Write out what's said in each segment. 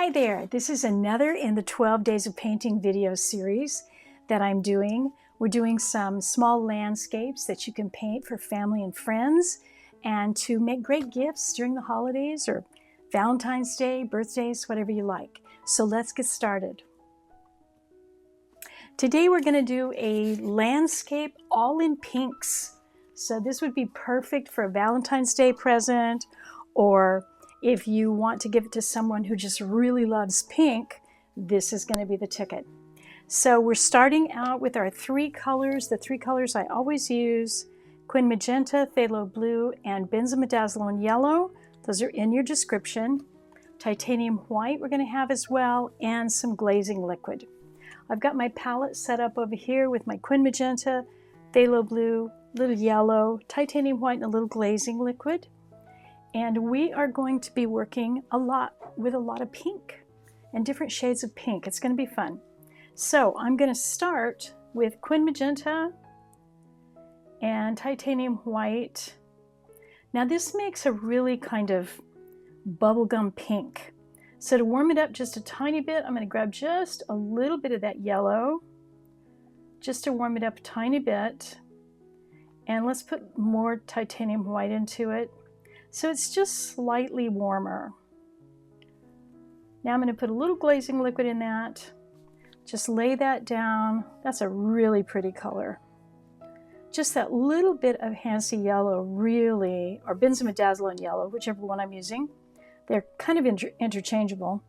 Hi there, this is another in the 12 Days of Painting video series that I'm doing. We're doing some small landscapes that you can paint for family and friends and to make great gifts during the holidays or Valentine's Day, birthdays, whatever you like. So let's get started. Today we're going to do a landscape all in pinks. So this would be perfect for a Valentine's Day present, or if you want to give it to someone who just really loves pink, this is going to be the ticket. So we're starting out with our three colors, the three colors I always use: Quin Magenta, Phthalo Blue, and Benzimidazzolone Yellow. Those are in your description. Titanium White we're going to have as well, and some glazing liquid. I've got my palette set up over here with my Quin Magenta, Phthalo Blue, little yellow, titanium white, and a little glazing liquid. And we are going to be working a lot with a lot of pink and different shades of pink. It's going to be fun. So I'm going to start with Quin Magenta and titanium white. Now this makes a really kind of bubblegum pink. So to warm it up just a tiny bit, I'm going to grab just a little bit of that yellow, just to warm it up a tiny bit. And let's put more titanium white into it, so it's just slightly warmer. Now I'm going to put a little glazing liquid in that. Just lay that down. That's a really pretty color. Just that little bit of Hansi yellow really, or Benzimidazzolone yellow, whichever one I'm using. They're kind of interchangeable.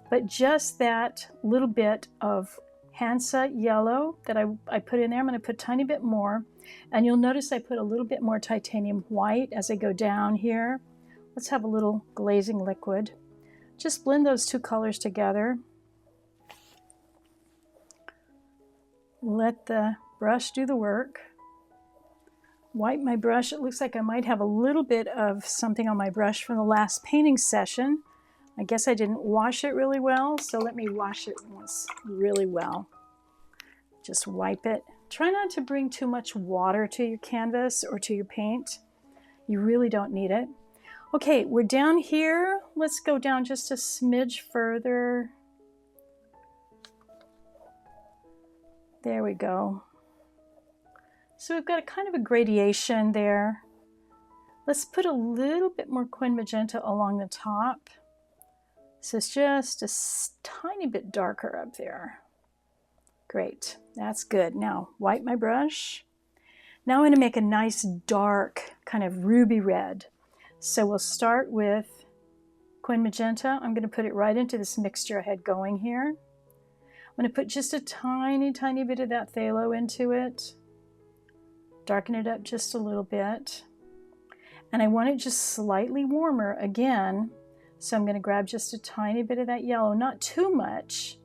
But just that little bit of Hansa yellow that I put in there, I'm going to put a tiny bit more. And you'll notice I put a little bit more titanium white as I go down here. Let's have a little glazing liquid. Just blend those two colors together. Let the brush do the work. Wipe my brush. It looks like I might have a little bit of something on my brush from the last painting session. I guess I didn't wash it really well, so let me wash it once really well. Just wipe it. Try not to bring too much water to your canvas or to your paint. You really don't need it. Okay, we're down here. Let's go down just a smidge further. There we go. So we've got a kind of a gradation there. Let's put a little bit more Quin Magenta along the top. So it's just a tiny bit darker up there. Great, that's good. Now wipe my brush. Now I'm going to make a nice dark kind of ruby red. So we'll start with Quin Magenta. I'm going to put it right into this mixture I had going here. I'm going to put just a tiny bit of that phthalo into it. Darken it up just a little bit. And I want it just slightly warmer again. So I'm going to grab just a tiny bit of that yellow, not too much.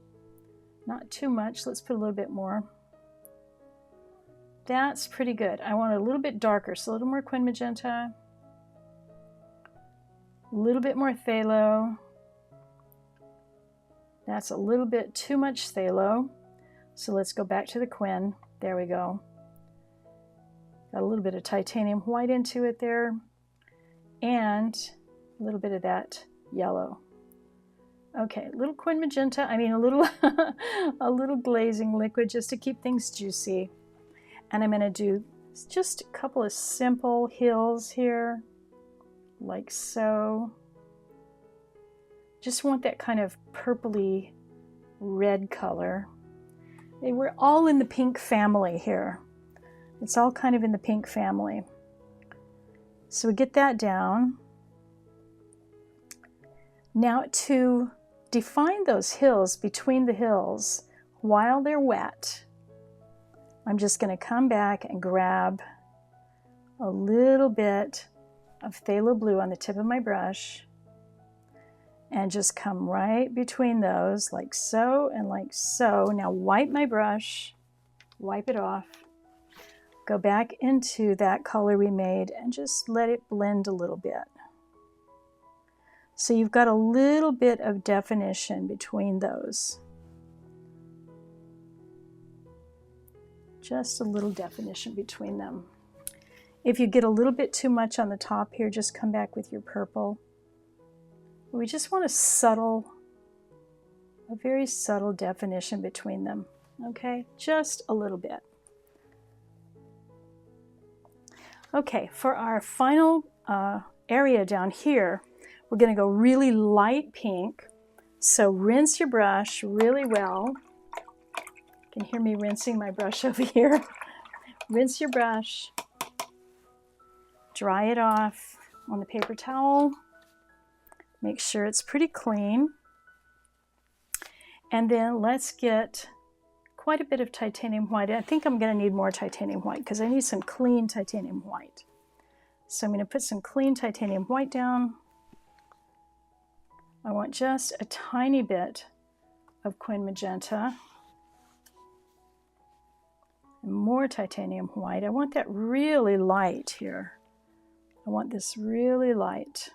Not too much. Let's put a little bit more. That's pretty good. I want it a little bit darker, so a little more Quin Magenta. A little bit more phthalo. That's a little bit too much phthalo. So let's go back to the Quin. There we go. Got a little bit of titanium white into it there. And a little bit of that yellow. Okay, a little Quin Magenta, a little a little glazing liquid just to keep things juicy. And I'm going to do just a couple of simple hills here, like so. Just want that kind of purpley red color. We're all in the pink family here. It's all kind of in the pink family. So we get that down. Now to define those hills between the hills while they're wet, I'm just going to come back and grab a little bit of phthalo blue on the tip of my brush and just come right between those like so and like so. Now wipe my brush, wipe it off, go back into that color we made and just let it blend a little bit. So you've got a little bit of definition between those. Just a little definition between them. If you get a little bit too much on the top here, just come back with your purple. We just want a subtle a very subtle definition between them. Okay, just a little bit. Okay, for our final area down here, we're going to go really light pink. So rinse your brush really well. You can hear me rinsing my brush over here. Rinse your brush. Dry it off on the paper towel. Make sure it's pretty clean. And then let's get quite a bit of titanium white. I think I'm going to need more titanium white because I need some clean titanium white. So I'm going to put some clean titanium white down. I want just a tiny bit of quin magenta. And more titanium white. I want that really light here. I want this really light.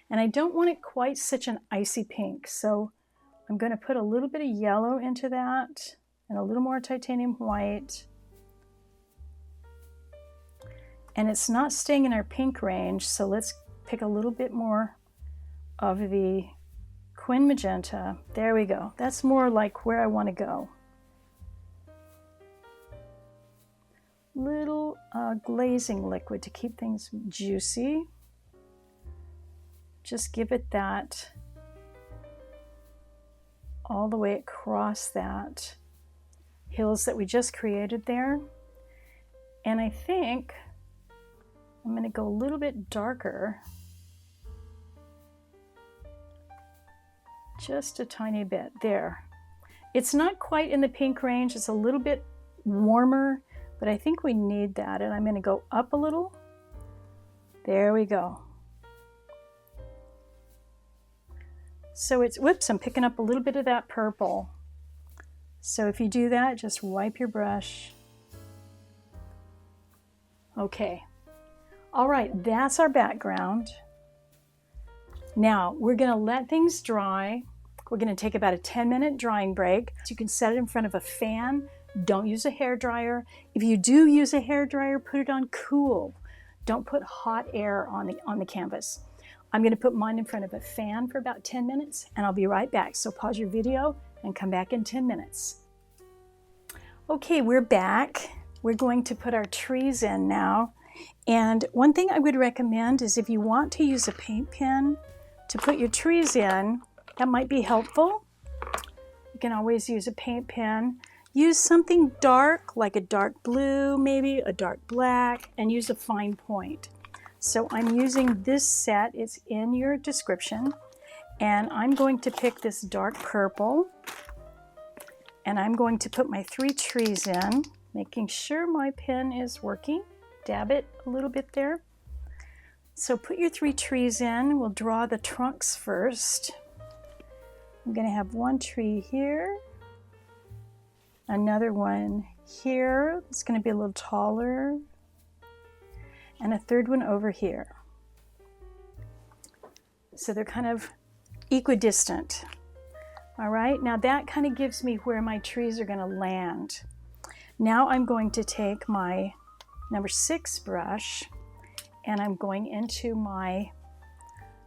And I don't want it quite such an icy pink, so I'm going to put a little bit of yellow into that and a little more titanium white. And it's not staying in our pink range, so let's pick a little bit more of the quin magenta. There we go. That's more like where I want to go. Little glazing liquid to keep things juicy. Just give it that all the way across that hills that we just created there. And I think I'm going to go a little bit darker. Just a tiny bit there. It's not quite in the pink range. It's a little bit warmer, but I think we need that. And I'm going to go up a little. There we go. So it's, whoops, I'm picking up a little bit of that purple. So if you do that, just wipe your brush. Okay. All right, that's our background. Now we're going to let things dry. We're going to take about a 10-minute drying break. So you can set it in front of a fan. Don't use a hairdryer. If you do use a hairdryer, put it on cool. Don't put hot air on the canvas. I'm going to put mine in front of a fan for about 10 minutes and I'll be right back. So pause your video and come back in 10 minutes. Okay, we're back. We're going to put our trees in now. And one thing I would recommend is if you want to use a paint pen to put your trees in, that might be helpful. You can always use a paint pen. Use something dark, like a dark blue, maybe a dark black, and use a fine point. So I'm using this set, it's in your description, and I'm going to pick this dark purple, and I'm going to put my 3 trees in, making sure my pen is working. Dab it a little bit there. So put your 3 trees in. We'll draw the trunks first. I'm going to have one tree here, another one here. It's going to be a little taller, and a third one over here. So they're kind of equidistant. All right, now that kind of gives me where my trees are going to land. Now I'm going to take my number 6 brush and I'm going into my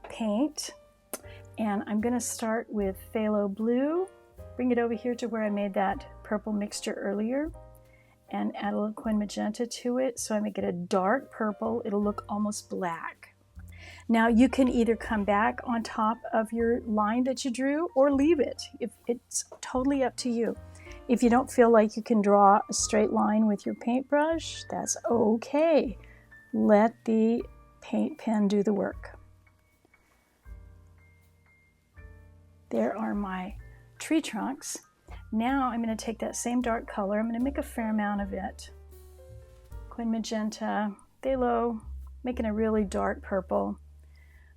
paint, and I'm going to start with phthalo blue, bring it over here to where I made that purple mixture earlier, and add a little quin magenta to it so I make it a dark purple. It'll look almost black. Now you can either come back on top of your line that you drew or leave it. It's totally up to you. If you don't feel like you can draw a straight line with your paintbrush, that's okay. Let the paint pen do the work. There are my tree trunks. Now I'm going to take that same dark color. I'm going to make a fair amount of it. Quin magenta, phthalo, making a really dark purple.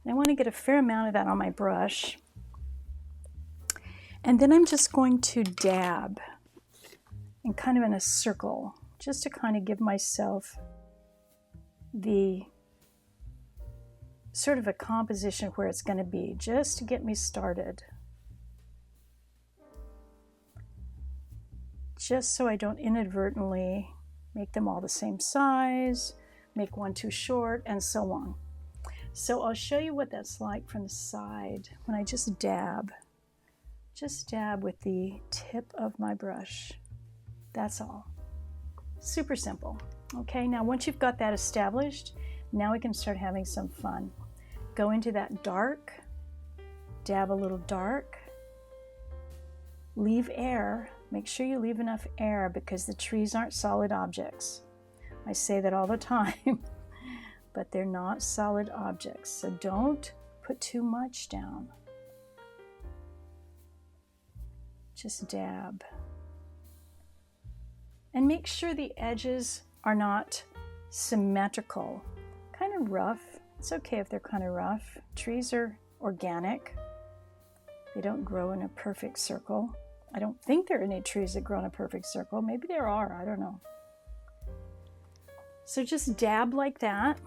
And I want to get a fair amount of that on my brush. And then I'm just going to dab and kind of in a circle, just to kind of give myself the sort of a composition where it's going to be, just to get me started. Just so I don't inadvertently make them all the same size, make one too short, and so on. So I'll show you what that's like from the side when I just dab just dab with the tip of my brush. That's all. Super simple. Okay, now once you've got that established, now we can start having some fun. Go into that dark, dab a little dark, leave air. Make sure you leave enough air because the trees aren't solid objects. I say that all the time, but they're not solid objects, so don't put too much down. Just dab. And make sure the edges are not symmetrical. Kind of rough. It's okay if they're kind of rough. Trees are organic. They don't grow in a perfect circle. I don't think there are any trees that grow in a perfect circle. Maybe there are, I don't know. So just dab like that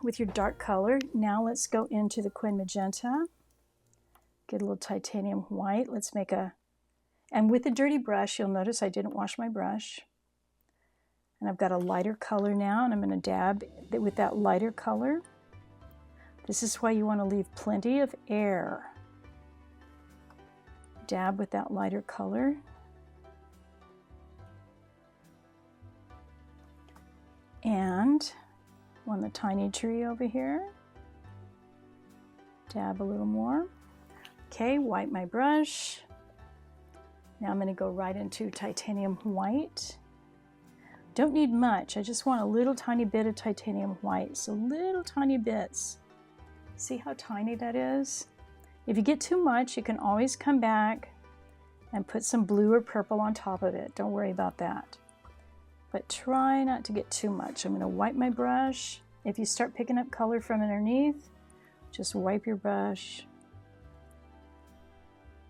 with your dark color. Now let's go into the Quin Magenta. Get a little titanium white. Let's make a, and with a dirty brush, you'll notice I didn't wash my brush. And I've got a lighter color now, and I'm going to dab with that lighter color. This is why you want to leave plenty of air. Dab with that lighter color. And on the tiny tree over here, dab a little more. Okay, wipe my brush. Now I'm going to go right into titanium white. Don't need much, I just want a little tiny bit of titanium white, so little tiny bits. See how tiny that is? If you get too much, you can always come back and put some blue or purple on top of it. Don't worry about that. But try not to get too much. I'm going to wipe my brush. If you start picking up color from underneath, just wipe your brush.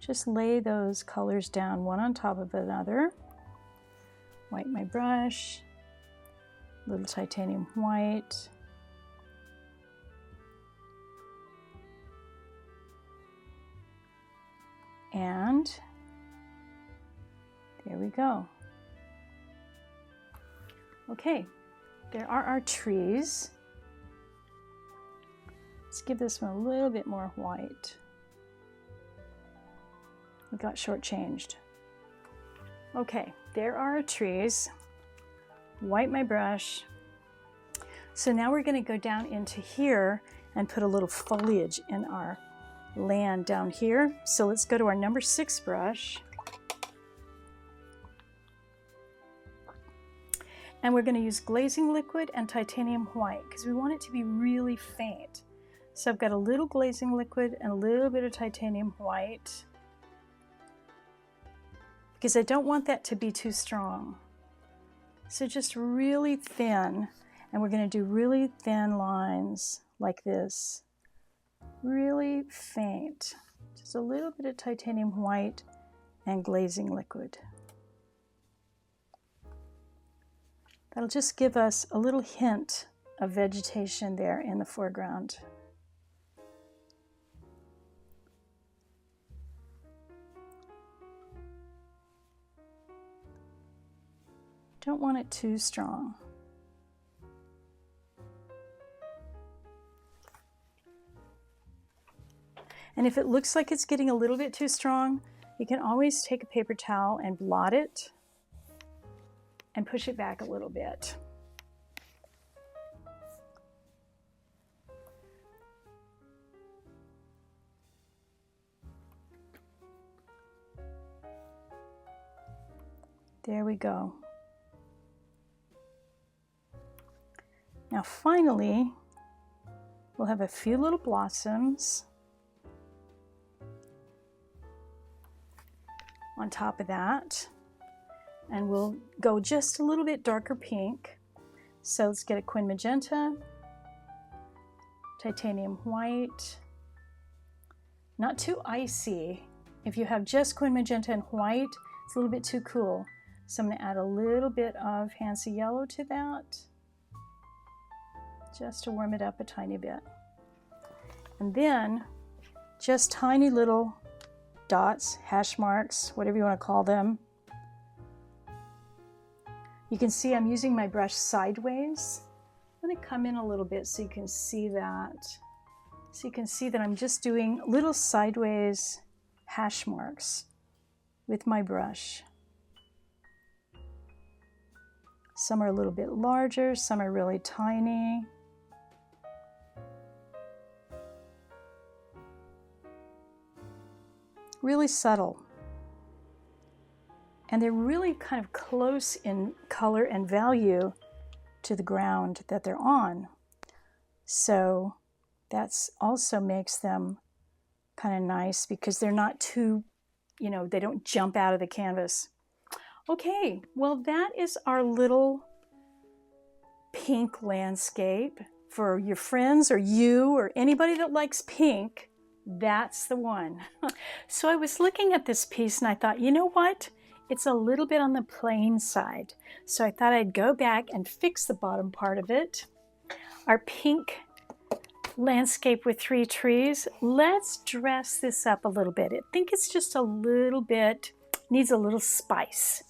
Just lay those colors down one on top of another. Wipe my brush, little titanium white. And there we go. Okay, there are our trees. Let's give this one a little bit more white. We got shortchanged. Okay, there are our trees. Wipe my brush. So now we're going to go down into here and put a little foliage in our land down here. So let's go to our number 6 brush. And we're going to use glazing liquid and titanium white because we want it to be really faint. So I've got a little glazing liquid and a little bit of titanium white because I don't want that to be too strong. So just really thin, and we're going to do really thin lines like this. Really faint. Just a little bit of titanium white and glazing liquid. That'll just give us a little hint of vegetation there in the foreground. Don't want it too strong. And if it looks like it's getting a little bit too strong, you can always take a paper towel and blot it and push it back a little bit. There we go. Now finally, we'll have a few little blossoms on top of that. And we'll go just a little bit darker pink. So let's get a Quin Magenta, titanium white, not too icy. If you have just Quin Magenta and white, it's a little bit too cool. So I'm going to add a little bit of Hansa Yellow to that, just to warm it up a tiny bit. And then just tiny little dots, hash marks, whatever you want to call them. You can see I'm using my brush sideways. I'm going to come in a little bit so you can see that. So you can see that I'm just doing little sideways hash marks with my brush. Some are a little bit larger, some are really tiny. Really subtle. And they're really kind of close in color and value to the ground that they're on. So that's also makes them kind of nice because they're not too, you know, they don't jump out of the canvas. Okay, well that is our little pink landscape for your friends or you or anybody that likes pink. That's the one. So I was looking at this piece and I thought, you know what? It's a little bit on the plain side. So I thought I'd go back and fix the bottom part of it. Our pink landscape with 3 trees. Let's dress this up a little bit. I think it's just a little bit, needs a little spice.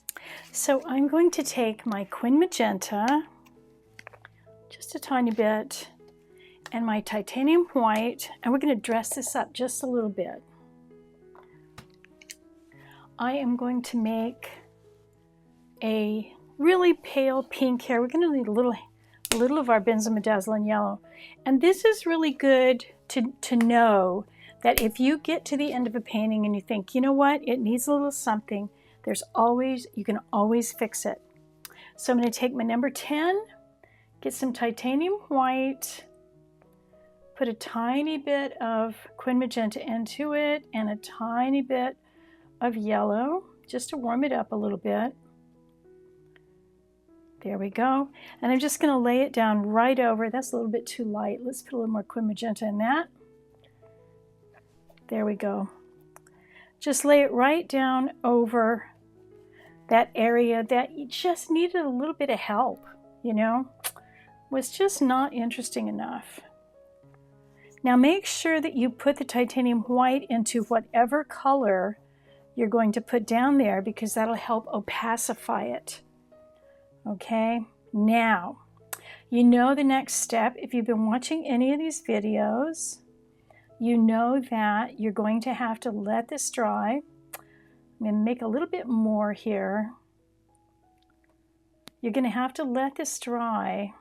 So I'm going to take my Quin Magenta, just a tiny bit, and my titanium white, and we're going to dress this up just a little bit. I am going to make a really pale pink here. We're going to need a little of our Benzimidazzling yellow. And this is really good to know that if you get to the end of a painting and you think, you know what, it needs a little something, you can always fix it. So I'm going to take my number 10, get some titanium white, put a tiny bit of Quin Magenta into it and a tiny bit of yellow just to warm it up a little bit. There we go. And I'm just going to lay it down right over. That's a little bit too light. Let's put a little more Quin Magenta in that. There we go. Just lay it right down over that area that you just needed a little bit of help, you know, was just not interesting enough. Now make sure that you put the titanium white into whatever color you're going to put down there because that'll help opacify it. Okay, now, you know the next step. If you've been watching any of these videos, you know that you're going to have to let this dry. I'm going to make a little bit more here. You're going to have to let this dry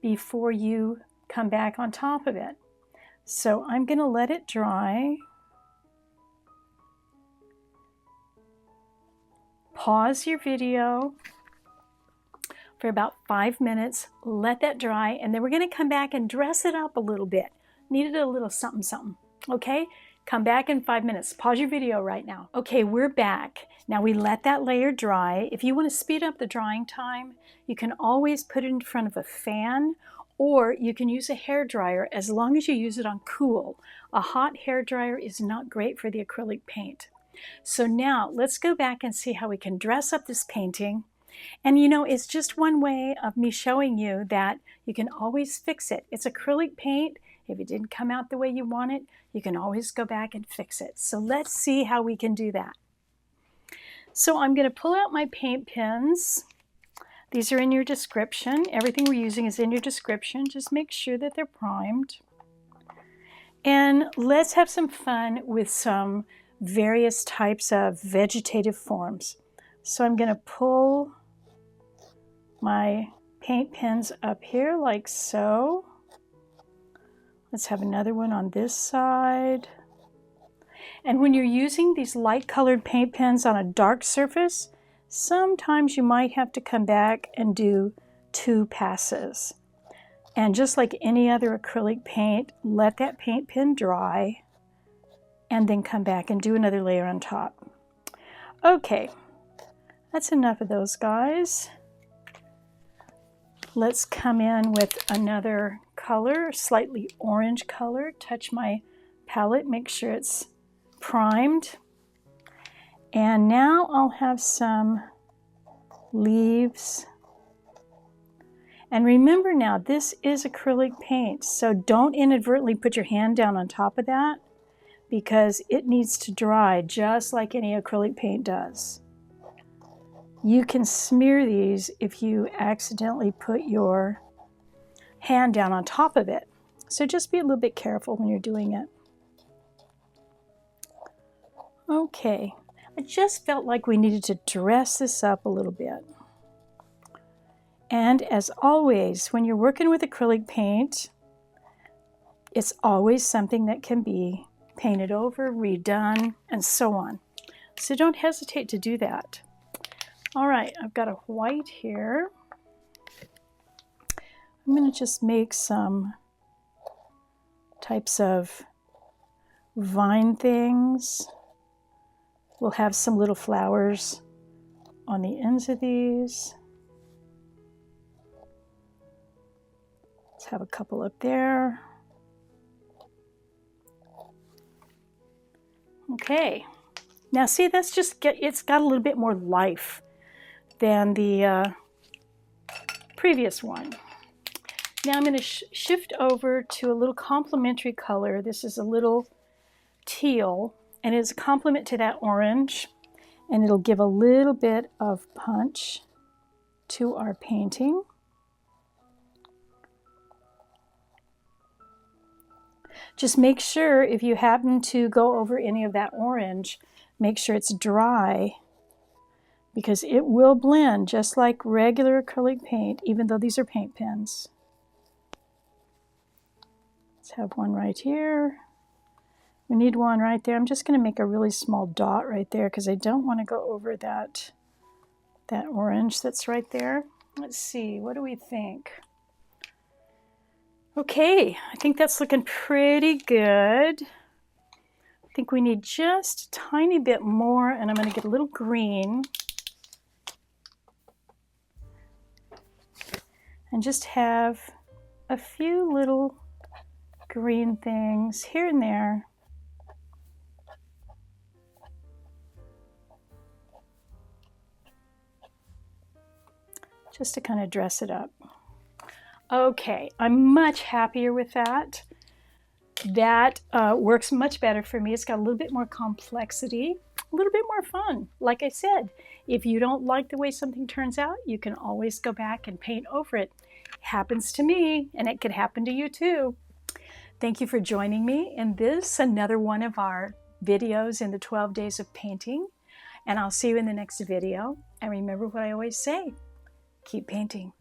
before you come back on top of it. So I'm going to let it dry. Pause your video for about 5 minutes, let that dry, and then we're going to come back and dress it up a little bit. Needed a little something, something. Okay, come back in 5 minutes. Pause your video right now. Okay, we're back. Now we let that layer dry. If you want to speed up the drying time, you can always put it in front of a fan, or you can use a hair dryer as long as you use it on cool. A hot hair dryer is not great for the acrylic paint. So now let's go back and see how we can dress up this painting. And you know, it's just one way of me showing you that you can always fix it. It's acrylic paint. If it didn't come out the way you want it, you can always go back and fix it. So let's see how we can do that. So I'm going to pull out my paint pens. These are in your description. Everything we're using is in your description. Just make sure that they're primed. And let's have some fun with some various types of vegetative forms. So I'm going to pull my paint pens up here like so. Let's have another one on this side. And when you're using these light colored paint pens on a dark surface, sometimes you might have to come back and do 2 passes. And just like any other acrylic paint, let that paint pen dry and then come back and do another layer on top. Okay, that's enough of those guys. Let's come in with another color, slightly orange color. Touch my palette, make sure it's primed. And now I'll have some leaves. And remember now, this is acrylic paint, so don't inadvertently put your hand down on top of that because it needs to dry just like any acrylic paint does. You can smear these if you accidentally put your hand down on top of it. So just be a little bit careful when you're doing it. Okay, I just felt like we needed to dress this up a little bit. And as always, when you're working with acrylic paint, it's always something that can be painted over, redone, and so on. So don't hesitate to do that. All right, I've got a white here. I'm going to just make some types of vine things. We'll have some little flowers on the ends of these. Let's have a couple up there. Okay, now see, that's just it's got a little bit more life than the previous one. Now I'm going to shift over to a little complementary color. This is a little teal, and it's a complement to that orange, and it'll give a little bit of punch to our painting. Just make sure, if you happen to go over any of that orange, make sure it's dry, because it will blend just like regular acrylic paint, even though these are paint pens. Let's have one right here. We need one right there. I'm just going to make a really small dot right there because I don't want to go over that orange that's right there. Let's see, what do we think? Okay, I think that's looking pretty good. I think we need just a tiny bit more, and I'm going to get a little green. And just have a few little green things here and there. Just to kind of dress it up. Okay, I'm much happier with that. That works much better for me. It's got a little bit more complexity, a little bit more fun. Like I said, if you don't like the way something turns out, you can always go back and paint over it. It happens to me, and it could happen to you too. Thank you for joining me in this, another one of our videos in the 12 days of painting. And I'll see you in the next video. And remember what I always say, keep painting.